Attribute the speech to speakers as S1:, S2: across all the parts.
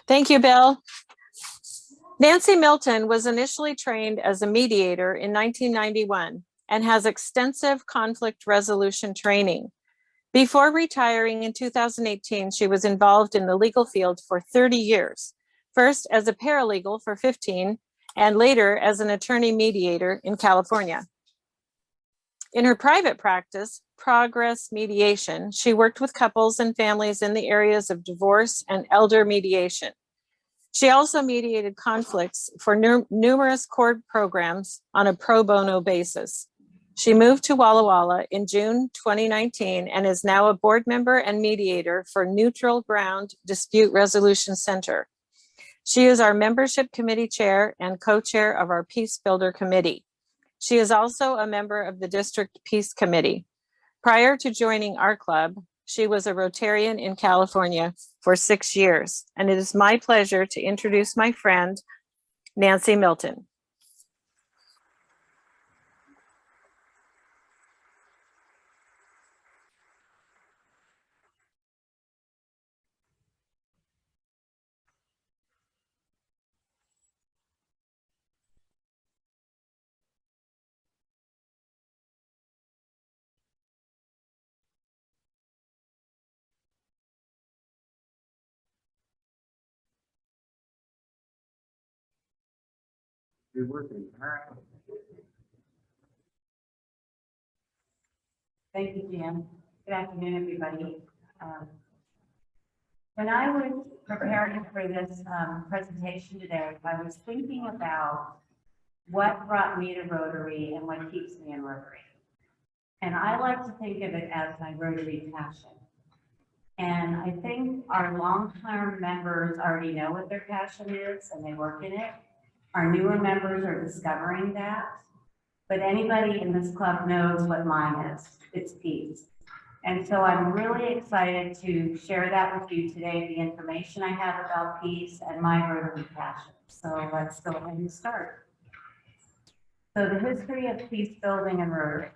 S1: Thank you, Bill. Nancy Milton was initially trained as a mediator in 1991 and has extensive conflict resolution training. Before retiring in 2018, she was involved in the legal field for 30 years, first as a paralegal for 15, and later as an attorney mediator in California. In her private practice, Progress Mediation, she worked with couples and families in the areas of divorce and elder mediation. She also mediated conflicts for numerous court programs on a pro bono basis. She moved to Walla Walla in June 2019 and is now a board member and mediator for Neutral Ground Dispute Resolution Center. She is our membership committee chair and co-chair of our Peacebuilder committee. She is also a member of the District Peace Committee. Prior to joining our club, she was a Rotarian in California for 6 years, and it is my pleasure to introduce my friend, Nancy Milton.
S2: You're working. All right.
S3: Thank you, Jim. Good afternoon, everybody. When I was preparing for this presentation today, I was thinking about what brought me to Rotary and what keeps me in Rotary. And I like to think of it as my Rotary passion. And I think our long-term members already know what their passion is and they work in it. Our newer members are discovering that. But anybody in this club knows what mine is. It's peace. And so I'm really excited to share that with you today, the information I have about peace and my Rotary passion. So let's go ahead and start. So the history of peace building and Rotary.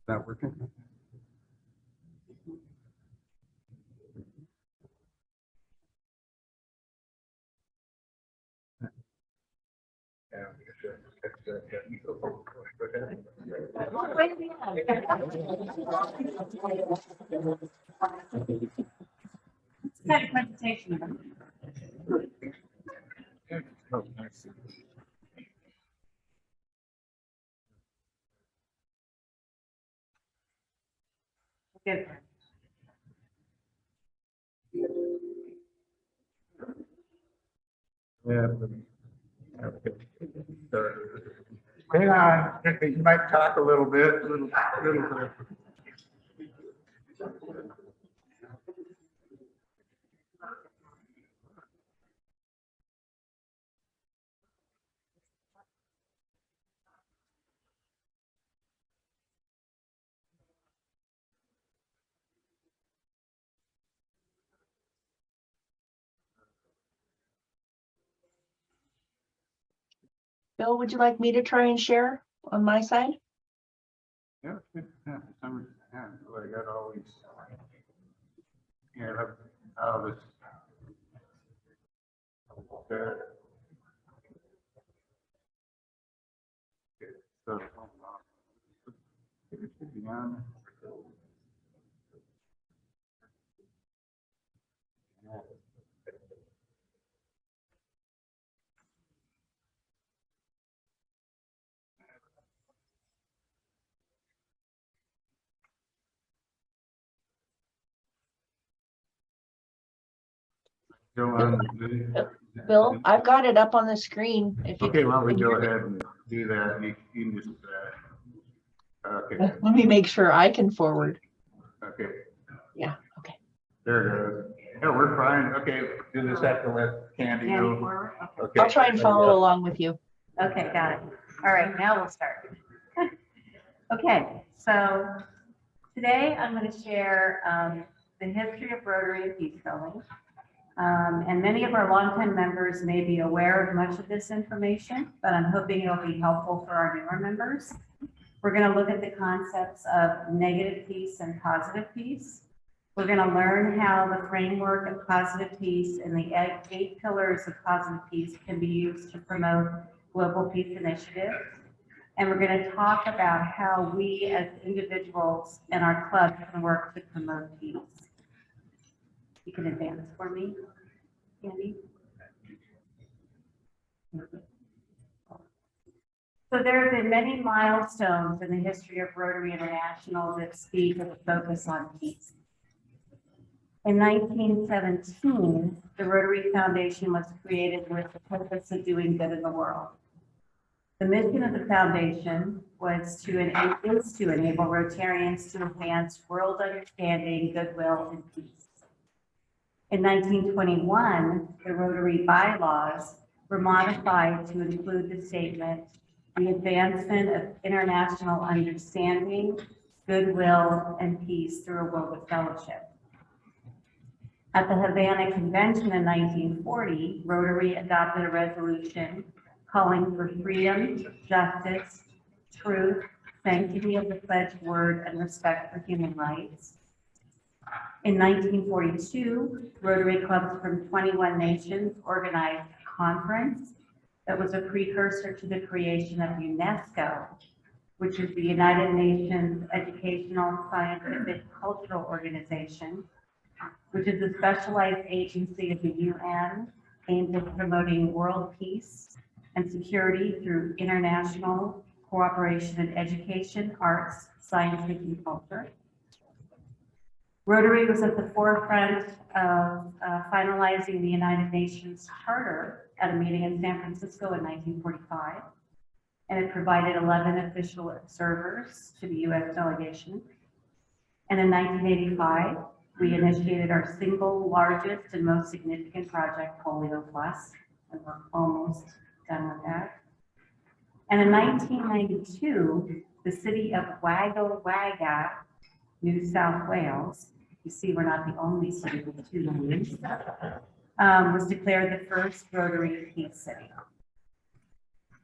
S2: Not working.
S3: It's kind of presentation.
S2: Oh, nice.
S3: Good.
S2: Yeah. Okay. Hang on, you might talk a little bit, little bit.
S4: Bill, would you like me to try and share on my side?
S2: Yeah, yeah, yeah, I got all these. Yeah, all this. Okay, so, it should be on. Go on.
S4: Bill, I've got it up on the screen. If you
S2: Okay, well, we
S4: can
S2: go
S4: hear me.
S2: ahead and do that. You can just, okay,
S4: Let me make sure I can forward.
S2: okay,
S4: Yeah, okay.
S2: there it goes. Yeah, we're fine. Okay, do this after let Candy
S3: Candy
S2: go.
S3: forward? Okay.
S2: Okay.
S4: I'll try and follow along with you.
S3: Okay, got it. All right, now we'll start. Okay, so today I'm going to share the history of Rotary and peace building. And many of our longtime members may be aware of much of this information, but I'm hoping it'll be helpful for our newer members. We're going to look at the concepts of negative peace and positive peace. We're going to learn how the framework of positive peace and the 8 pillars of positive peace can be used to promote global peace initiatives. And we're going to talk about how we as individuals and our club can work to promote peace. You can advance for me, Andy. So there have been many milestones in the history of Rotary International that speak of a focus on peace. In 1917, the Rotary Foundation was created with the purpose of doing good in the world. The mission of the foundation was to enable Rotarians to advance world understanding, goodwill, and peace. In 1921, the Rotary bylaws were modified to include the statement, the advancement of international understanding, goodwill, and peace through a world of fellowship. At the Havana Convention in 1940, Rotary adopted a resolution calling for freedom, justice, truth, sanctity of the pledged word, and respect for human rights. In 1942, Rotary clubs from 21 nations organized a conference that was a precursor to the creation of UNESCO, which is the United Nations Educational, Scientific, Cultural Organization, which is a specialized agency of the UN aimed at promoting world peace and security through international cooperation in education, arts, sciences, and culture. Rotary was at the forefront of finalizing the United Nations Charter at a meeting in San Francisco in 1945, and it provided 11 official observers to the U.S. delegation. And in 1985, we initiated our single largest and most significant project, Polio Plus, and we're almost done with that. And in 1992, the city of Wagga Wagga, New South Wales, you see we're not the only city with 2 names, was declared the first Rotary Peace City.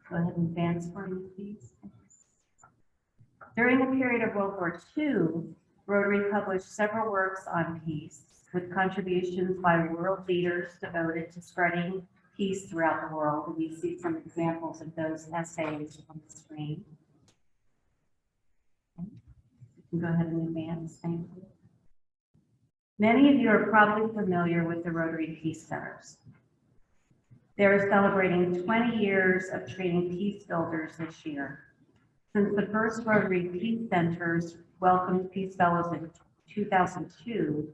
S3: Go ahead and advance for me, please. During the period of World War II, Rotary published several works on peace, with contributions by world leaders devoted to spreading peace throughout the world. And you see some examples of those essays on the screen. You can go ahead and advance. Thank you. Many of you are probably familiar with the Rotary Peace Centers. They're celebrating 20 years of training peace builders this year. Since the first Rotary Peace Centers welcomed Peace Fellows in 2002,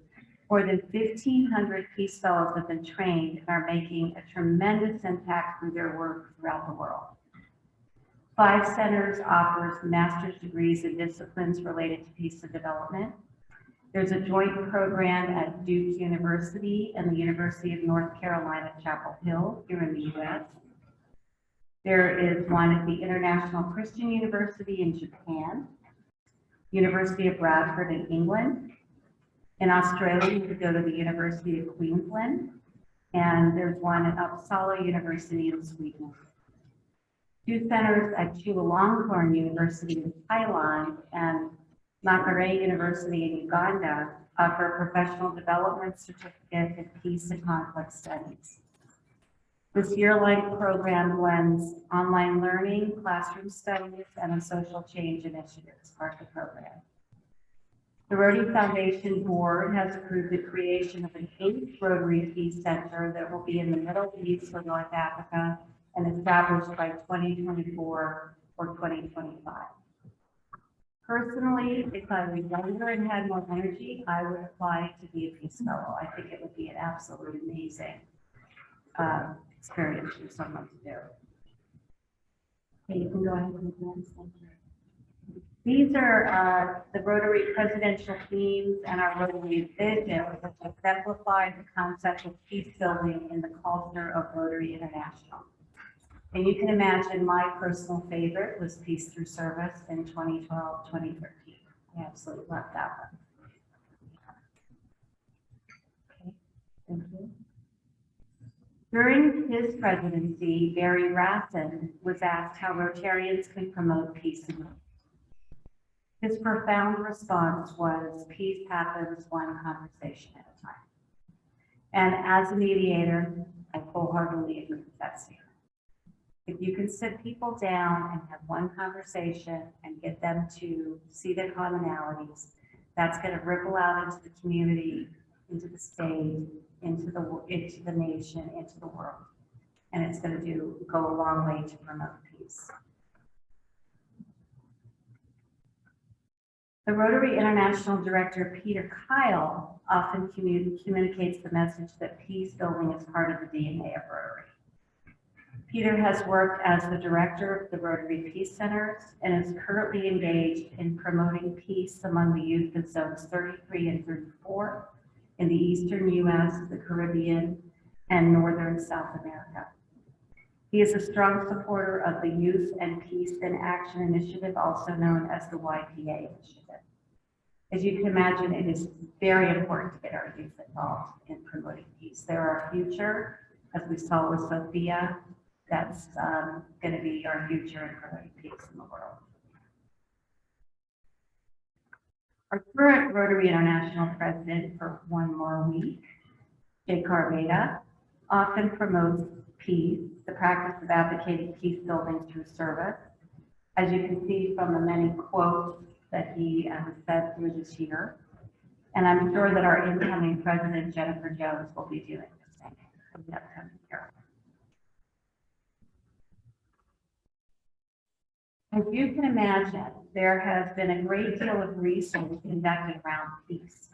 S3: more than 1,500 Peace Fellows have been trained and are making a tremendous impact through their work throughout the world. 5 centers offers master's degrees in disciplines related to peace and development. There's a joint program at Duke University and the University of North Carolina, Chapel Hill, here in the U.S. There is one at the International Christian University in Japan, University of Bradford in England. In Australia, you could go to the University of Queensland, and there's one at Uppsala University in Sweden. 2 centers at Chulalongkorn University in Thailand and Makerere University in Uganda offer a professional development certificate in peace and conflict studies. This year-long program blends online learning, classroom studies, and a social change initiative as part of the program. The Rotary Foundation Board has approved the creation of an 8th Rotary Peace Center that will be in the Middle East or North Africa and established by 2024 or 2025. Personally, if I was younger and had more energy, I would apply to be a Peace Fellow. I think it would be an absolutely amazing experience for someone to do. Okay, you can go ahead and advance. These are the Rotary presidential themes and our Rotary vision, which exemplify the concept of peace building in the culture of Rotary International. And you can imagine my personal favorite was Peace Through Service in 2012, 2013. I absolutely loved that one. Okay, thank you. During his presidency, Barry Rassin was asked how Rotarians can promote peace in the world. His profound response was, peace happens one conversation at a time. And as a mediator, I wholeheartedly agree with that statement. If you can sit people down and have one conversation and get them to see their commonalities, that's going to ripple out into the community, into the state, into the nation, into the world. And it's going to go a long way to promote peace. The Rotary International Director, Peter Kyle, often communicates the message that peace building is part of the DNA of Rotary. Peter has worked as the director of the Rotary Peace Centers and is currently engaged in promoting peace among the youth in zones 33 and 34 in the eastern U.S., the Caribbean, and northern South America. He is a strong supporter of the Youth and Peace in Action Initiative, also known as the YPA Initiative. As you can imagine, it is very important to get our youth involved in promoting peace. They're our future, as we saw with Sophia. That's going to be our future in promoting peace in the world. Our current Rotary International president for one more week, Jay Carveda, often promotes peace, the practice of advocating peace building through service. As you can see from the many quotes that he has said through this year. And I'm sure that our incoming president, Jennifer Jones, will be doing the same in the upcoming year. As you can imagine, there has been a great deal of research conducted around peace.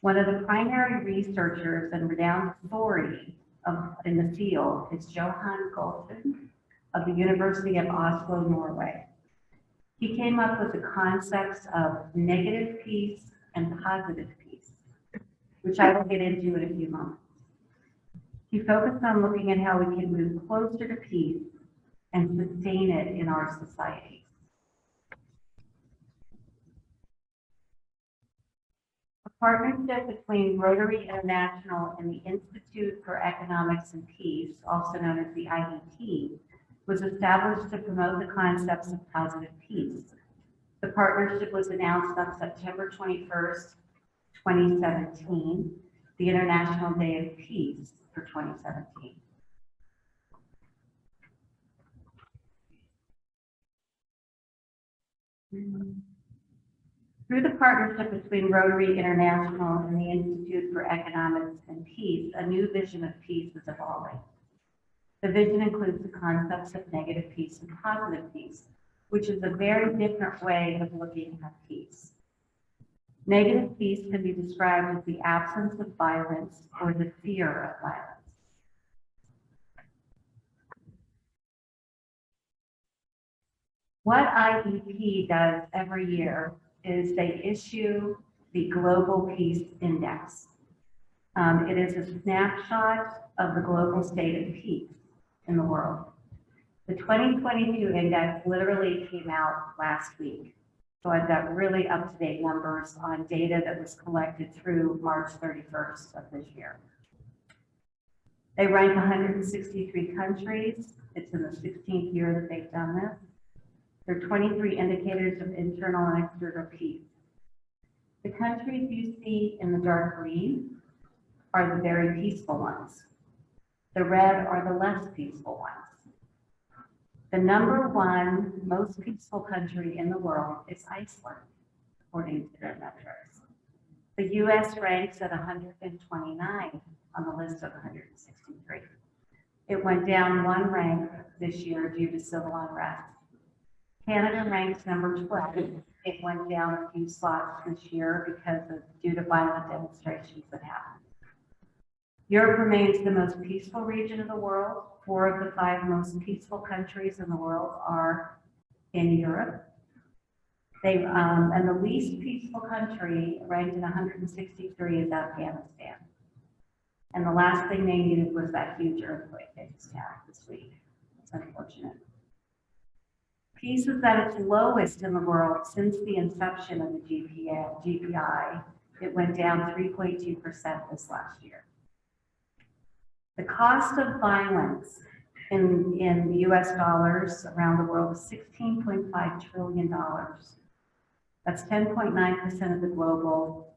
S3: One of the primary researchers and renowned authority in the field is Johan Golten of the University of Oslo, Norway. He came up with the concepts of negative peace and positive peace, which I will get into in a few moments. He focused on looking at how we can move closer to peace and sustain it in our society. A partnership between Rotary International and the Institute for Economics and Peace, also known as the IEP, was established to promote the concepts of positive peace. The partnership was announced on September 21st, 2017, the International Day of Peace for 2017. Through the partnership between Rotary International and the Institute for Economics and Peace, a new vision of peace is evolving. The vision includes the concepts of negative peace and positive peace, which is a very different way of looking at peace. Negative peace can be described as the absence of violence or the fear of violence. What IEP does every year is they issue the Global Peace Index. It is a snapshot of the global state of peace in the world. The 2022 index literally came out last week. So I've got really up-to-date numbers on data that was collected through March 31st of this year. They rank 163 countries. It's in the 16th year that they've done this. There are 23 indicators of internal and external peace. The countries you see in the dark green are the very peaceful ones. The red are the less peaceful ones. The number one most peaceful country in the world is Iceland, according to their metrics. The US ranks at 129 on the list of 163. It went down one rank this year due to civil unrest. Canada ranks number 12. It went down a few slots this year due to violent demonstrations that happened. Europe remains the most peaceful region of the world. 4 of the 5 most peaceful countries in the world are in Europe. And the least peaceful country ranked in 163 is Afghanistan. And the last thing they needed was that huge earthquake they just had this week. It's unfortunate. Peace is at its lowest in the world since the inception of the GPI. It went down 3.2% this last year. The cost of violence in the US dollars around the world is $16.5 trillion. That's 10.9% of the global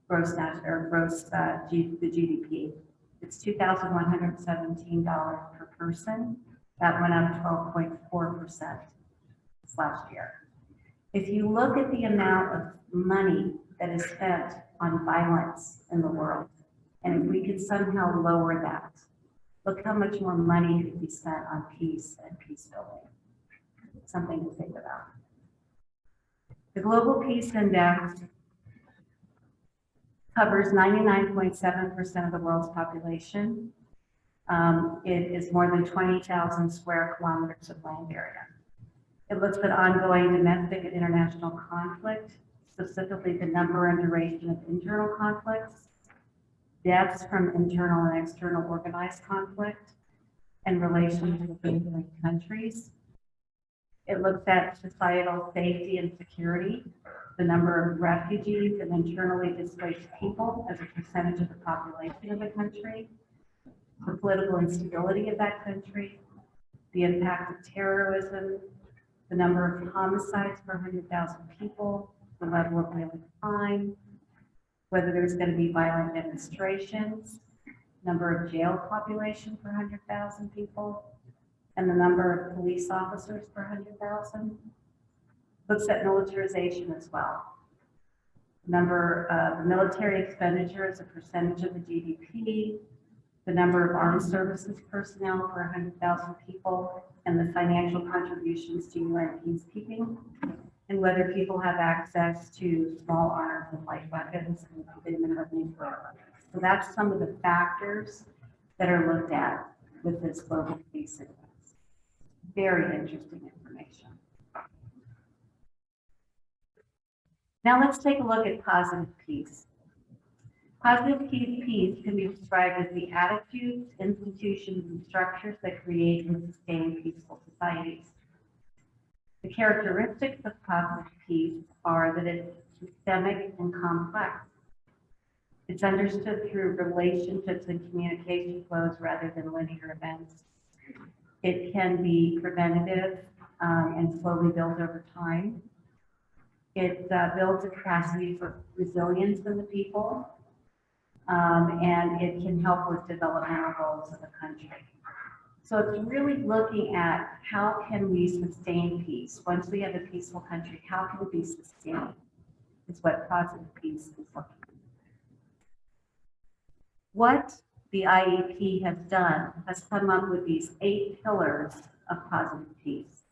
S3: the GDP. It's $2,117 per person. That went up 12.4% this last year. If you look at the amount of money that is spent on violence in the world, and if we could somehow lower that, look how much more money could be spent on peace and peace building. Something to think about. The Global Peace Index covers 99.7% of the world's population. It is more than 20,000 square kilometers of land area. It looks at ongoing domestic and international conflict, specifically the number and duration of internal conflicts, deaths from internal and external organized conflict, and relations between countries. It looks at societal safety and security, the number of refugees and internally displaced people as a percentage of the population of the country, the political instability of that country, the impact of terrorism, the number of homicides per 100,000 people, the level of violent crime, whether there's going to be violent demonstrations, number of jail population per 100,000 people, and the number of police officers per 100,000. Looks at militarization as well. Number of military expenditure as a percentage of the GDP, the number of armed services personnel per 100,000 people, and the financial contributions to UN peacekeeping, and whether people have access to small arms and light weapons and commitment of nuclear weapons. So that's some of the factors that are looked at with this global peace index. Very interesting information. Now let's take a look at positive peace. Positive peace can be described as the attitudes, institutions, and structures that create and sustain peaceful societies. The characteristics of positive peace are that it's systemic and complex. It's understood through relationships and communication flows rather than linear events. It can be preventative and slowly built over time. It builds a capacity for resilience in the people, and it can help with developmental goals of the country. So it's really looking at how can we sustain peace. Once we have a peaceful country, how can we sustain it? Is what positive peace is looking at. What the IEP has done has come up with these 8 pillars of positive peace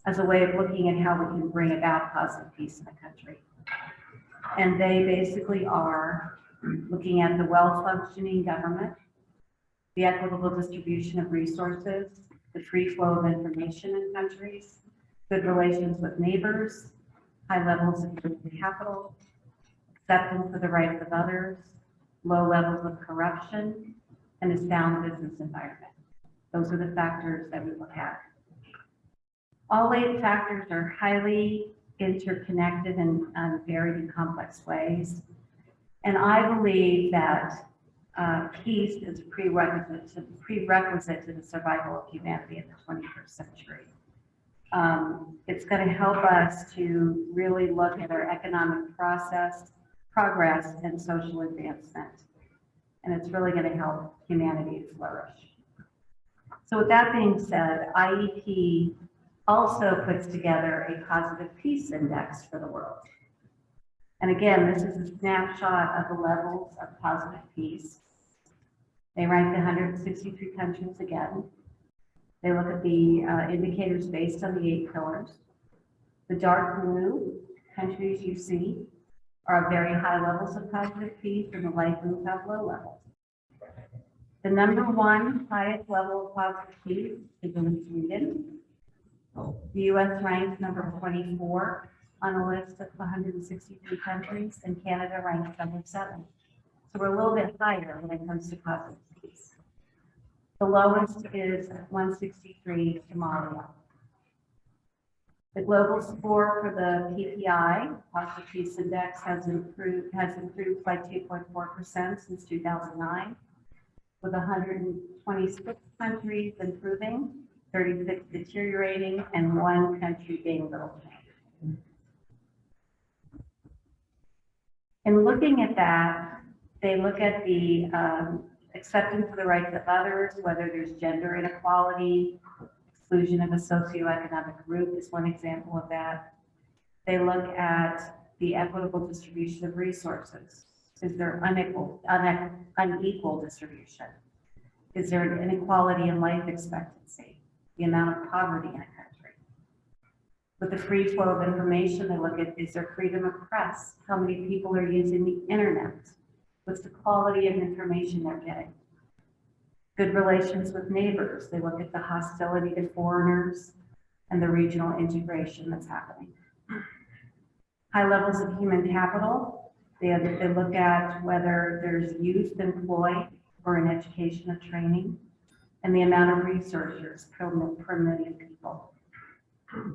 S3: as a way of looking at how we can bring about positive peace in the country. And they basically are looking at the well-functioning government, the equitable distribution of resources, the free flow of information in countries, good relations with neighbors, high levels of human capital, acceptance of the rights of others, low levels of corruption, and a sound business environment. Those are the factors that we look at. All 8 factors are highly interconnected in varied and complex ways. And I believe that peace is a prerequisite to the survival of humanity in the 21st century. It's going to help us to really look at our economic progress and social advancement. And it's really going to help humanity to flourish. So with that being said, IEP also puts together a positive peace index for the world. And again, this is a snapshot of the levels of positive peace. They rank 163 countries again. They look at the indicators based on the 8 pillars. The dark blue countries you see are very high levels of positive peace, and the light blue have low levels. The number 1 highest level of positive peace is in Sweden. The US ranks number 24 on a list of 163 countries, and Canada ranks number 7. So we're a little bit higher when it comes to positive peace. The lowest is 163, Somalia. The global score for the PPI, Positive Peace Index, has improved by 2.4% since 2009. with 126 countries improving, 36 deteriorating, and 1 country being little changed. In looking at that, they look at the acceptance of the rights of others, whether there's gender inequality, exclusion of a socioeconomic group is one example of that. They look at the equitable distribution of resources. Is there unequal distribution? Is there an inequality in life expectancy? The amount of poverty in a country? With the free flow of information, they look at, is there freedom of press? How many people are using the internet? What's the quality of information they're getting? Good relations with neighbors. They look at the hostility to foreigners and the regional integration that's happening. High levels of human capital. They look at whether there's youth employed or in education or training, and the amount of researchers per million people.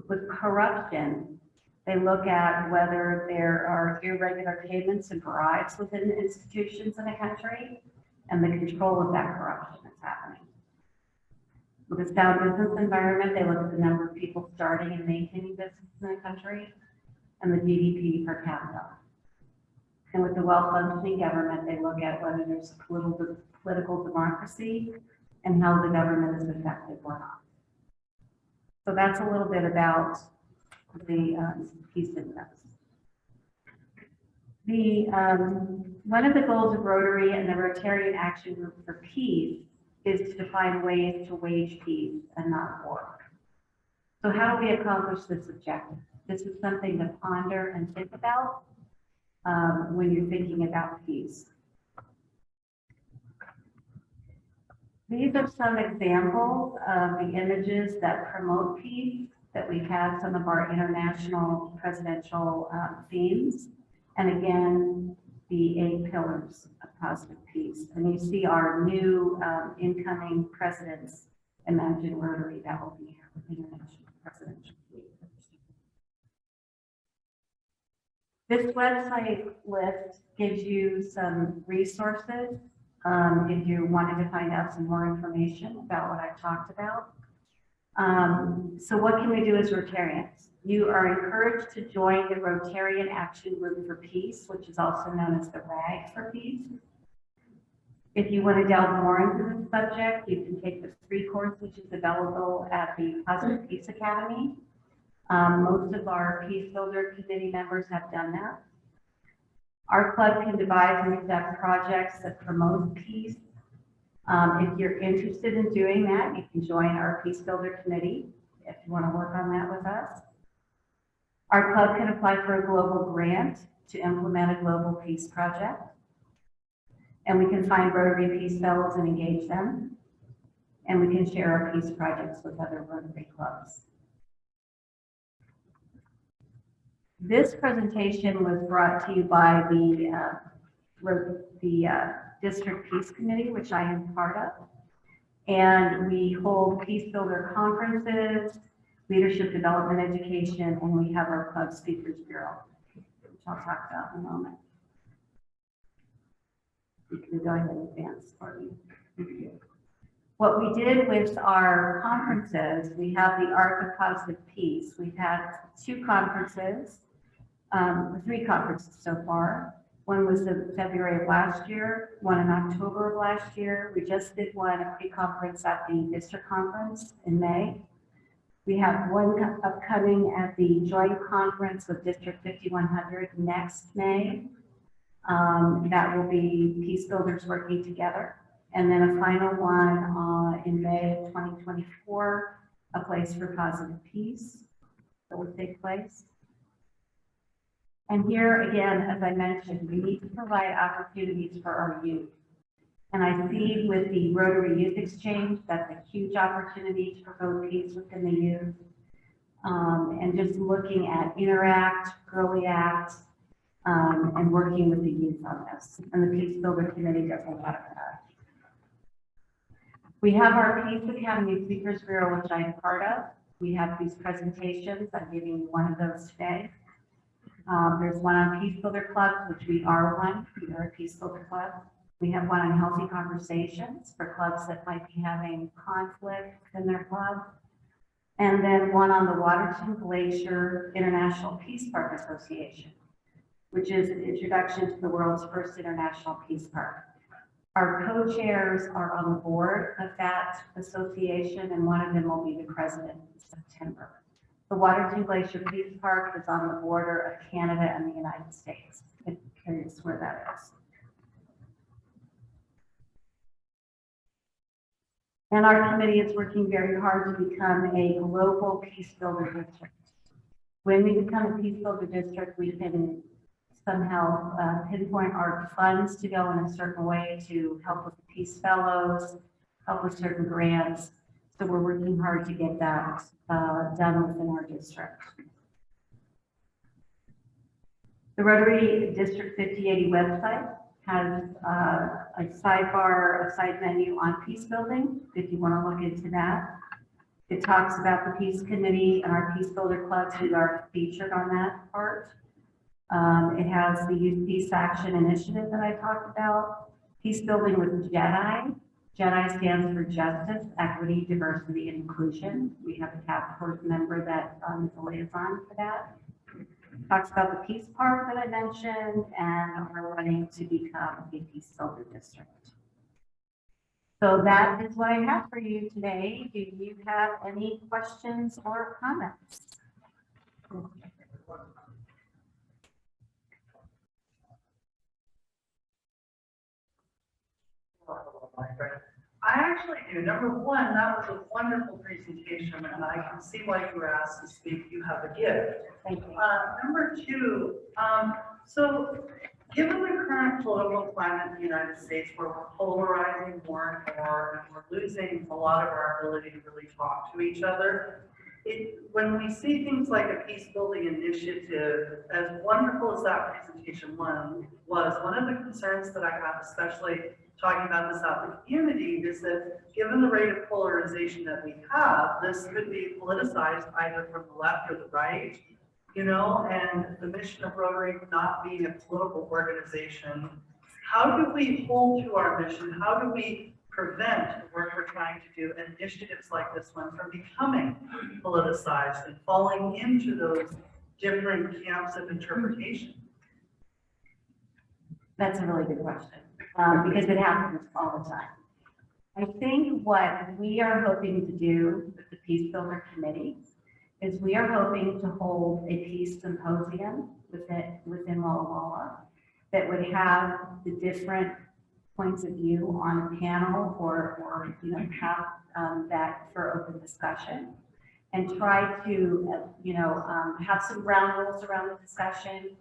S3: With corruption, they look at whether there are irregular payments and bribes within the institutions in a country, and the control of that corruption that's happening. With a sound business environment, they look at the number of people starting and maintaining business in a country, and the GDP per capita. And with the well-functioning government, they look at whether there's political democracy and how the government is effective or not. So that's a little bit about the Peace Index. One of the goals of Rotary and the Rotarian Action Group for Peace is to define ways to wage peace and not war. So how do we accomplish this objective? This is something to ponder and think about when you're thinking about peace. These are some examples of the images that promote peace that we've had some of our international presidential themes. And again, the 8 pillars of positive peace. And you see our new incoming president's Imagine Rotary that will be here with the international presidential week. This website list gives you some resources if you wanted to find out some more information about what I've talked about. So what can we do as Rotarians? You are encouraged to join the Rotarian Action Group for Peace, which is also known as the RAG for Peace. If you want to delve more into this subject, you can take the free course, which is available at the Positive Peace Academy. Most of our Peacebuilder committee members have done that. Our club can devise and accept projects that promote peace. If you're interested in doing that, you can join our Peacebuilder committee if you want to work on that with us. Our club can apply for a global grant to implement a global peace project. And we can find Rotary Peace Fellows and engage them. And we can share our peace projects with other Rotary clubs. This presentation was brought to you by the District Peace Committee, which I am part of. And we hold Peacebuilder conferences, leadership development education, and we have our club speakers bureau, which I'll talk about in a moment. You can go ahead and advance for me. What we did with our conferences, we have the Art of Positive Peace. We've had 2 conferences, 3 conferences so far. One was in February of last year, one in October of last year. We just did a pre-conference at the district conference in May. We have one upcoming at the joint conference with District 5100 next May. That will be Peacebuilders working together. And then a final one in May of 2024, a place for positive peace that will take place. And here again, as I mentioned, we need to provide opportunities for our youth. And I see with the Rotary Youth Exchange, that's a huge opportunity to promote peace within the youth. And just looking at Interact, Girly Act, and working with the youth on this. And the Peacebuilder Committee does a lot of that. We have our Peace Academy Speakers Bureau, which I am part of. We have these presentations. I'm giving you one of those today. There's one on Peacebuilder Clubs, which we are one. We are a Peacebuilder Club. We have one on healthy conversations for clubs that might be having conflict in their club. And then one on the Waterton Glacier International Peace Park Association, which is an introduction to the world's first international peace park. Our co-chairs are on the board of that association, and one of them will be the president in September. The Waterton Glacier Peace Park is on the border of Canada and the United States. I'm curious where that is. And our committee is working very hard to become a global peace builder district. When we become a peace builder district, we can somehow pinpoint our funds to go in a certain way to help with the Peace Fellows, help with certain grants. So we're working hard to get that done within our district. The Rotary District 5080 website has a sidebar, a side menu on peace building, if you want to look into that. It talks about the Peace Committee and our Peace Builder clubs who are featured on that part. It has the Youth Peace Action Initiative that I talked about. Peace Building with JEDI. JEDI stands for Justice, Equity, Diversity, and Inclusion. We have a task force member that is a liaison for that. Talks about the Peace Park that I mentioned, and we're running to become a Peace Builder district. So that is what I have for you today. Do you have any questions or comments?
S5: I actually do. Number one, that was a wonderful presentation, and I can see why you were asked to speak. You have a gift.
S3: Thank you.
S5: Number two, so given the current political climate in the United States, where we're polarizing more and more, and we're losing a lot of our ability to really talk to each other, when we see things like a peace building initiative, as wonderful as that presentation was, one of the concerns that I have, especially talking about this out in the community, is that given the rate of polarization that we have, this could be politicized either from the left or the right, you know, and the mission of Rotary not being a political organization. How do we hold to our mission? How do we prevent the work we're trying to do, initiatives like this one, from becoming politicized and falling into those different camps of interpretation?
S3: That's a really good question, because it happens all the time. I think what we are hoping to do with the Peace Builder Committee is we are hoping to hold a peace symposium within Walla Walla that would have the different points of view on a panel or you know, have that for open discussion, and try to have some ground rules around the discussion,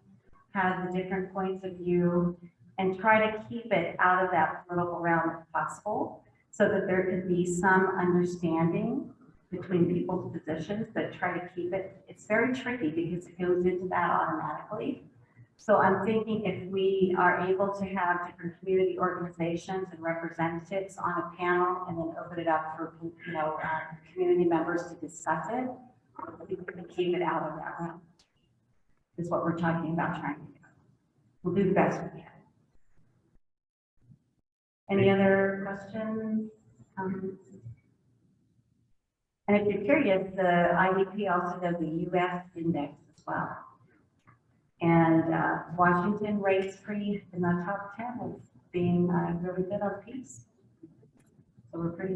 S3: have the different points of view, and try to keep it out of that political realm if possible, so that there could be some understanding between people's positions, but try to keep it. It's very tricky because it goes into that automatically. So I'm thinking if we are able to have different community organizations and representatives on a panel and then open it up for community members to discuss it, we can keep it out of that realm. Is what we're talking about trying to do. We'll do the best we can. Any other questions? And if you're curious, the IDP also does a U.S. index as well. And Washington rates pretty in the top 10 of being really good on peace. So we're pretty